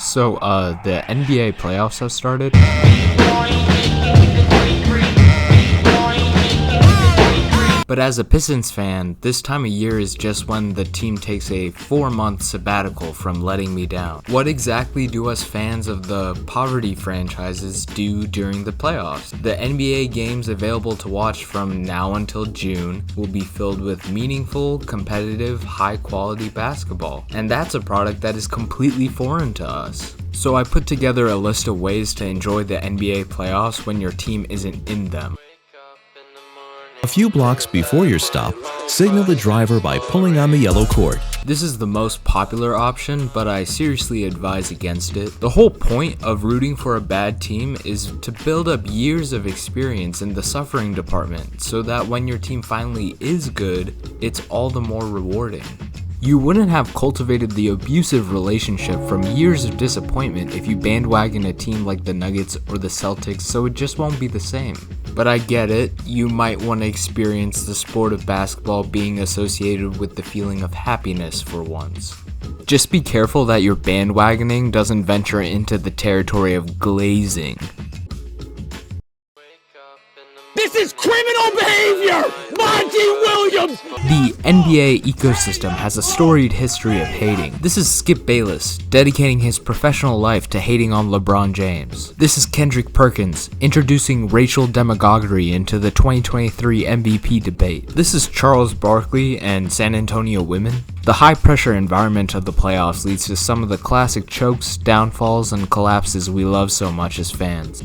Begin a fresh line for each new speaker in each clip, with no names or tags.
So, the NBA playoffs have started. But as a Pistons fan, this time of year is just when the team takes a 4-month sabbatical from letting me down. What exactly do us fans of the poverty franchises do during the playoffs? The NBA games available to watch from now until June will be filled with meaningful, competitive, high-quality basketball. And that's a product that is completely foreign to us. So I put together a list of ways to enjoy the NBA playoffs when your team isn't in them.
A few blocks before your stop, signal the driver by pulling on the yellow cord.
This is the most popular option, but I seriously advise against it. The whole point of rooting for a bad team is to build up years of experience in the suffering department, so that when your team finally is good, it's all the more rewarding. You wouldn't have cultivated the abusive relationship from years of disappointment if you bandwagon a team like the Nuggets or the Celtics, so it just won't be the same. But I get it, you might want to experience the sport of basketball being associated with the feeling of happiness for once. Just be careful that your bandwagoning doesn't venture into the territory of glazing.
This is criminal behavior! Monty Williams!
The NBA ecosystem has a storied history of hating. This is Skip Bayless, dedicating his professional life to hating on LeBron James. This is Kendrick Perkins, introducing racial demagoguery into the 2023 MVP debate. This is Charles Barkley and San Antonio women. The high-pressure environment of the playoffs leads to some of the classic chokes, downfalls, and collapses we love so much as fans.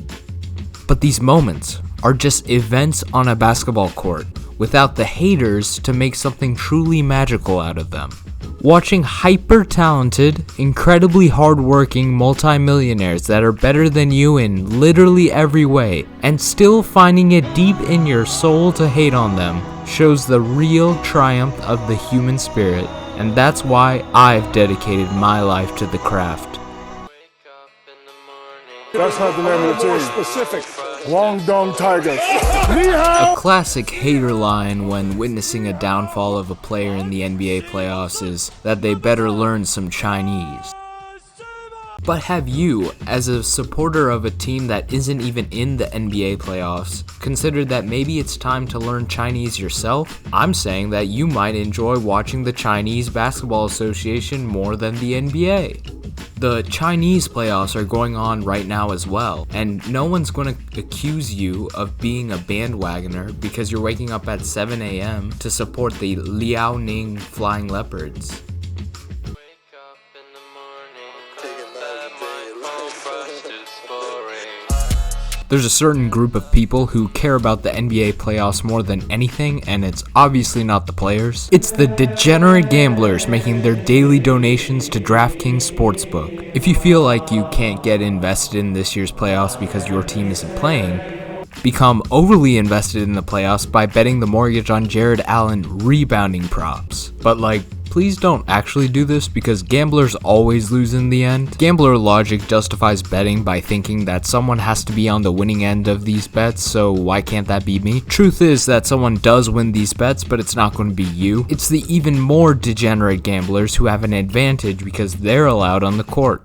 But these moments are just events on a basketball court, without the haters to make something truly magical out of them. Watching hyper-talented, incredibly hard-working multimillionaires that are better than you in literally every way, and still finding it deep in your soul to hate on them, shows the real triumph of the human spirit, and that's why I've dedicated my life to the craft.
That's not the name of the team. Specific. Guangdong Tigers.
A classic hater line when witnessing a downfall of a player in the NBA playoffs is that they better learn some Chinese. But have you, as a supporter of a team that isn't even in the NBA playoffs, considered that maybe it's time to learn Chinese yourself? I'm saying that you might enjoy watching the Chinese Basketball Association more than the NBA. The Chinese playoffs are going on right now as well, and no one's going to accuse you of being a bandwagoner because you're waking up at 7 a.m. to support the Liaoning Flying Leopards. There's a certain group of people who care about the NBA playoffs more than anything, and it's obviously not the players. It's the degenerate gamblers making their daily donations to DraftKings Sportsbook. If you feel like you can't get invested in this year's playoffs because your team isn't playing, become overly invested in the playoffs by betting the mortgage on Jared Allen rebounding props. But please don't actually do this because gamblers always lose in the end. Gambler logic justifies betting by thinking that someone has to be on the winning end of these bets, so why can't that be me? Truth is that someone does win these bets, but it's not going to be you. It's the even more degenerate gamblers who have an advantage because they're allowed on the court.